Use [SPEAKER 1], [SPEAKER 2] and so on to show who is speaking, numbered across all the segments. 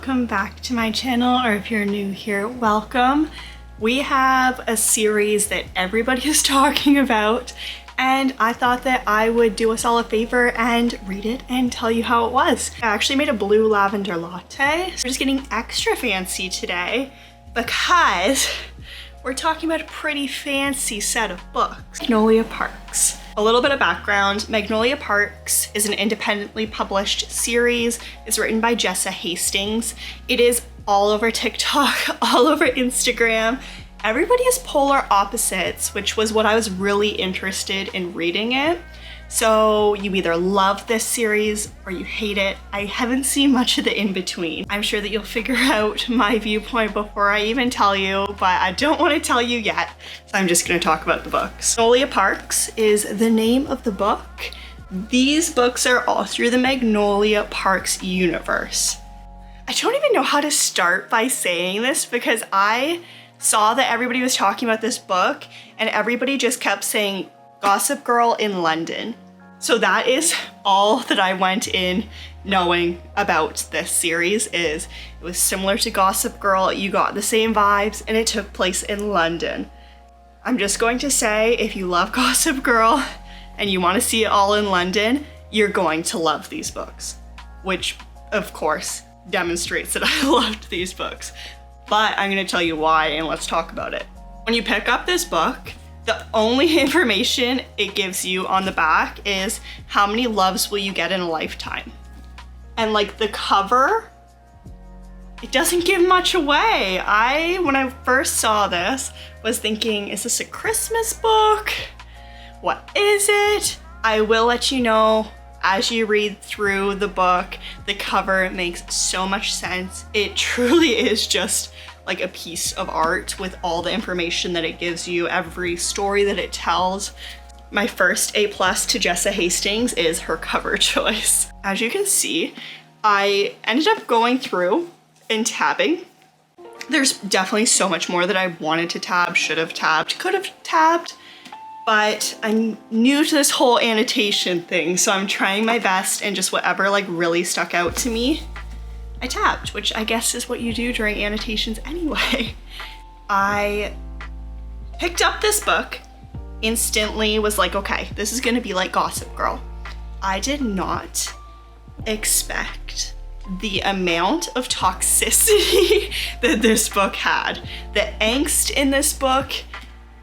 [SPEAKER 1] welcome back to my channel, or if you're new here, welcome. We have a series that everybody is talking about, and I thought that I would do us all a favor and read it and tell you how it was. I actually made a blue lavender latte. So we're just getting extra fancy today because we're talking about a pretty fancy set of books. Magnolia Parks. A little bit of background, Magnolia Parks is an independently published series. It's written by Haites. It is all over TikTok, all over Instagram. Everybody is polar opposites, which was what I was really interested in reading it. So you either love this series or you hate it. I haven't seen much of the in-between. I'm sure that you'll figure out my viewpoint before I even tell you, but I don't want to tell you yet, so I'm just going to talk about the books. Magnolia Parks is the name of the book. These books are all through the Magnolia Parks universe. I don't even know how to start by saying this because I saw that everybody was talking about this book and everybody just kept saying Gossip Girl in London. So that is all that I went in knowing about this series. Is it was similar to Gossip Girl, you got the same vibes, and it took place in London. I'm just going to say, if you love Gossip Girl and you want to see it all in London, you're going to love these books, which of course demonstrates that I loved these books. But I'm going to tell you why, and let's talk about it. When you pick up this book, the only information it gives you on the back is how many loves will you get in a lifetime. And like the cover, it doesn't give much away. When I first saw this, was thinking, is this a Christmas book? What is it? I will let you know as you read through the book. The cover makes so much sense. It truly is just like a piece of art with all the information that it gives you, every story that it tells. My first A+ to Haites is her cover choice. As you can see, I ended up going through and tabbing. There's definitely so much more that I wanted to tab, should have tabbed, could have tabbed, but I'm new to this whole annotation thing, so I'm trying my best, and just whatever like really stuck out to me, I tabbed, which I guess is what you do during annotations anyway. I picked up this book, instantly was like, okay, this is gonna be like Gossip Girl. I did not expect the amount of toxicity that this book had. The angst in this book,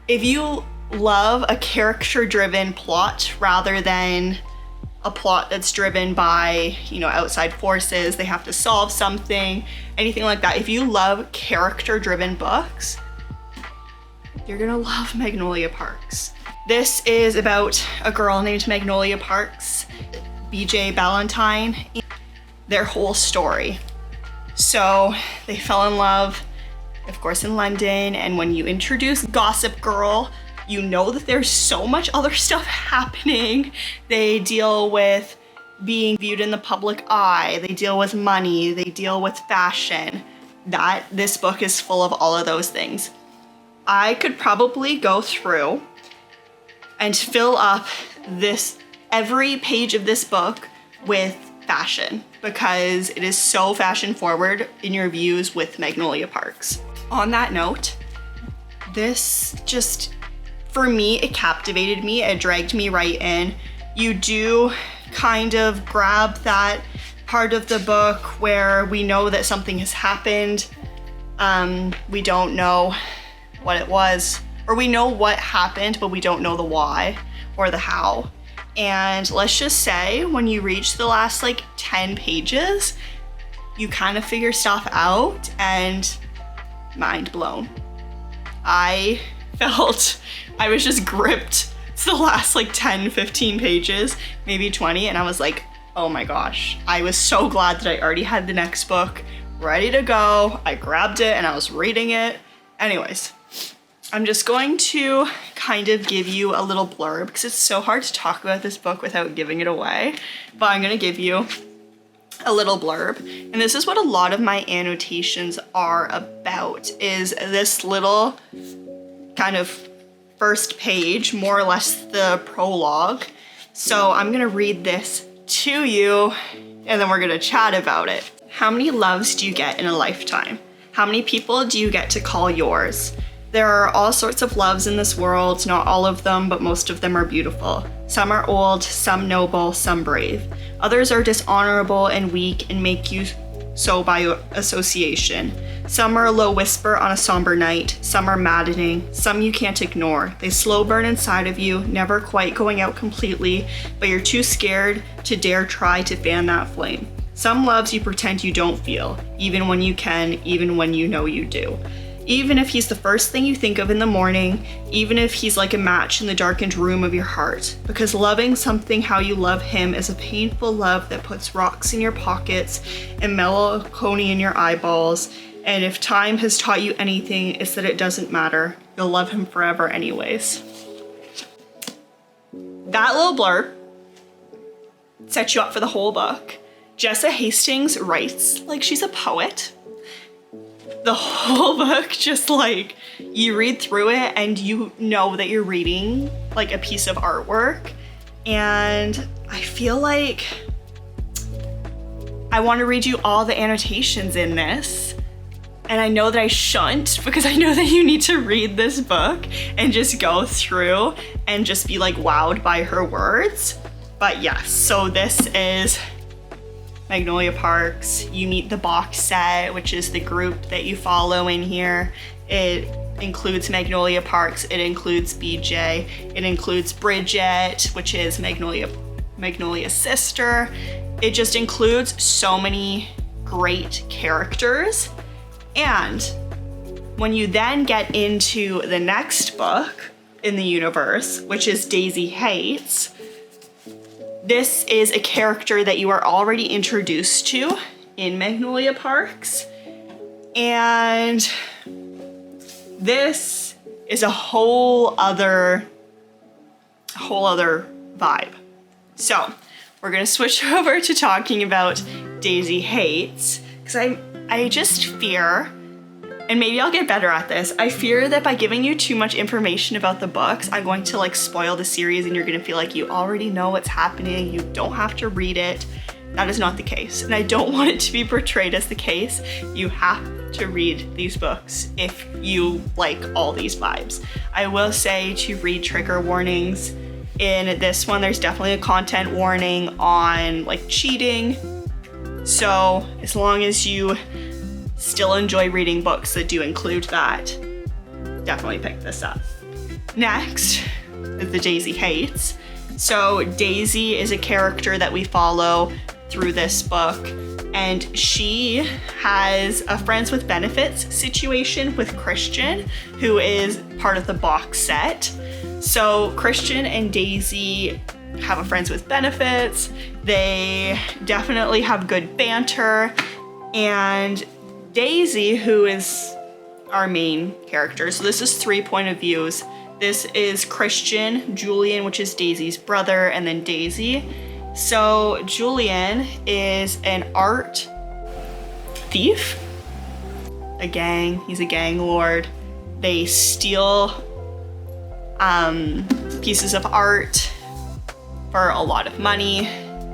[SPEAKER 1] if you love a character-driven plot rather than a plot that's driven by, outside forces, they have to solve something, anything like that. If you love character-driven books, you're gonna love Magnolia Parks. This is about a girl named Magnolia Parks, BJ Ballantyne, their whole story. So they fell in love, of course, in London, and when you introduce Gossip Girl, you know that there's so much other stuff happening. They deal with being viewed in the public eye, they deal with money, they deal with fashion. This book is full of all of those things. I could probably go through and fill up every page of this book with fashion because it is so fashion forward in your views with Magnolia Parks. On that note, this just, for me, it captivated me, it dragged me right in. You do kind of grab that part of the book where we know that something has happened. We don't know what it was, or we know what happened, but we don't know the why or the how. And let's just say when you reach the last 10 pages, you kind of figure stuff out, and mind blown. I felt I was just gripped to the last 10, 15 pages, maybe 20, and I was like, oh my gosh. I was so glad that I already had the next book ready to go. I grabbed it and I was reading it. Anyways, I'm just going to kind of give you a little blurb because it's so hard to talk about this book without giving it away, but I'm gonna give you a little blurb. And this is what a lot of my annotations are about, is this little kind of first page, more or less the prologue. So I'm gonna read this to you and then we're gonna chat about it. How many loves do you get in a lifetime? How many people do you get to call yours? There are all sorts of loves in this world, not all of them, but most of them are beautiful. Some are old, some noble, some brave. Others are dishonorable and weak and make you so by association. Some are a low whisper on a somber night, some are maddening, some you can't ignore. They slow burn inside of you, never quite going out completely, but you're too scared to dare try to fan that flame. Some loves you pretend you don't feel, even when you can, even when you know you do. Even if he's the first thing you think of in the morning, even if he's like a match in the darkened room of your heart. Because loving something how you love him is a painful love that puts rocks in your pockets and melancholy in your eyeballs. And if time has taught you anything, it's that it doesn't matter. You'll love him forever anyways. That little blurb sets you up for the whole book. Jessa Hastings writes like she's a poet. The whole book, just like, you read through it and you know that you're reading like a piece of artwork. And I feel like I want to read you all the annotations in this. And I know that I shouldn't, because I know that you need to read this book and just go through and just be like wowed by her words. But yes, so this is Magnolia Parks. You meet the box set, which is the group that you follow in here. It includes Magnolia Parks, it includes BJ, it includes Bridget, which is Magnolia's sister. It just includes so many great characters. And when you then get into the next book in the universe, which is Daisy Haites, this is a character that you are already introduced to in Magnolia Parks. And this is a whole other vibe. So we're gonna switch over to talking about Daisy Haites, because I just fear, and maybe I'll get better at this, I fear that by giving you too much information about the books, I'm going to like spoil the series and you're gonna feel like you already know what's happening, you don't have to read it. That is not the case, and I don't want it to be portrayed as the case. You have to read these books if you like all these vibes. I will say to read trigger warnings. In this one, there's definitely a content warning on like cheating. So as long as you still enjoy reading books that do include that, definitely pick this up. Next is the Daisy Haites. So Daisy is a character that we follow through this book, and she has a friends with benefits situation with Christian, who is part of the box set. So Christian and Daisy have a friends with benefits. They definitely have good banter, and Daisy, who is our main character, so this is 3 point of views. This is Christian, Julian, which is Daisy's brother, and then Daisy. So Julian is an art thief, he's a gang lord. They steal pieces of art for a lot of money,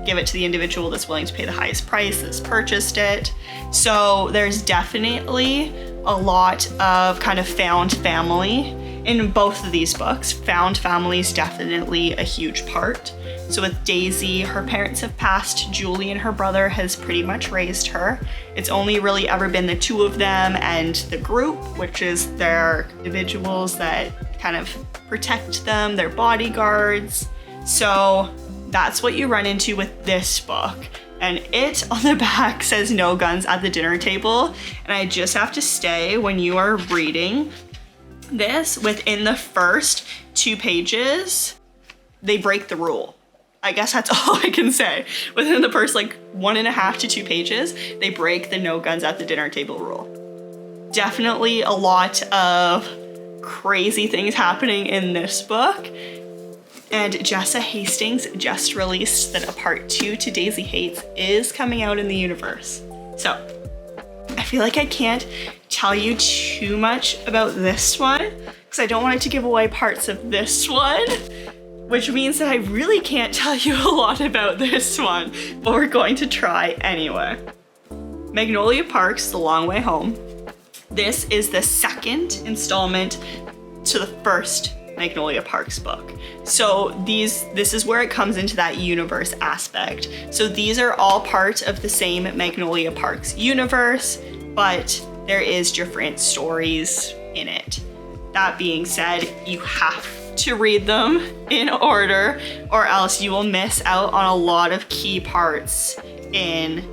[SPEAKER 1] give it to the individual that's willing to pay the highest price that's purchased it. So there's definitely a lot of kind of found family in both of these books. Found family is definitely a huge part. So with Daisy, her parents have passed. Julian, her brother, has pretty much raised her. It's only really ever been the two of them and the group, which is their individuals that kind of protect them, their bodyguards. So that's what you run into with this book. And it on the back says no guns at the dinner table. And I just have to say, when you are reading this, within the first 2 pages, they break the rule. I guess that's all I can say. Within the first like 1.5 to 2 pages, they break the no guns at the dinner table rule. Definitely a lot of crazy things happening in this book. And Jessa Hastings just released that a part 2 to Daisy Haites is coming out in the universe. So I feel like I can't tell you too much about this one because I don't want it to give away parts of this one, which means that I really can't tell you a lot about this one, but we're going to try anyway. Magnolia Parks, The Long Way Home. This is the second installment to the first Magnolia Parks book. So this is where it comes into that universe aspect. So these are all part of the same Magnolia Parks universe, but there is different stories in it. That being said, you have to read them in order or else you will miss out on a lot of key parts in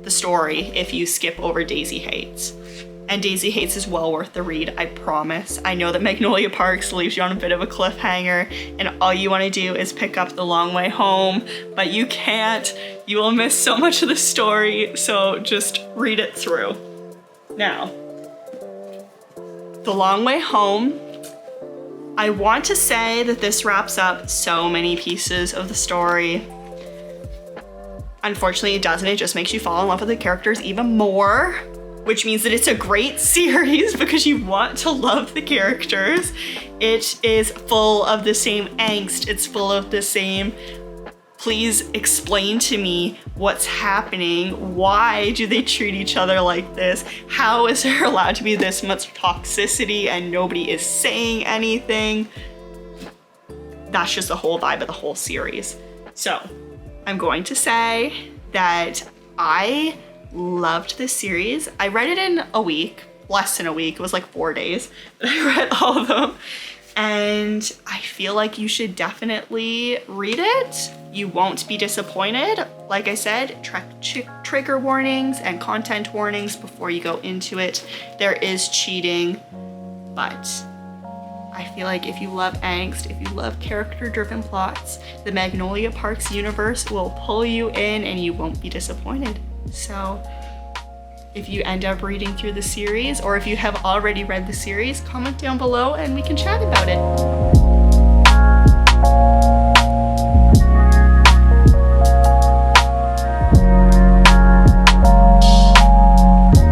[SPEAKER 1] the story if you skip over Daisy Haites. And Daisy Haites is well worth the read, I promise. I know that Magnolia Parks leaves you on a bit of a cliffhanger and all you want to do is pick up The Long Way Home, but you can't. You will miss so much of the story, so just read it through. Now, The Long Way Home, I want to say that this wraps up so many pieces of the story. Unfortunately, it doesn't. It just makes you fall in love with the characters even more, which means that it's a great series because you want to love the characters. It is full of the same angst. It's full of the same, please explain to me what's happening. Why do they treat each other like this? How is there allowed to be this much toxicity and nobody is saying anything? That's just the whole vibe of the whole series. So I'm going to say that I loved this series. I read it in a week, less than a week. It was like 4 days that I read all of them. And I feel like you should definitely read it. You won't be disappointed. Like I said, trigger warnings and content warnings before you go into it. There is cheating, but I feel like if you love angst, if you love character-driven plots, the Magnolia Parks universe will pull you in and you won't be disappointed. So if you end up reading through the series, or if you have already read the series, comment down below and we can chat about it.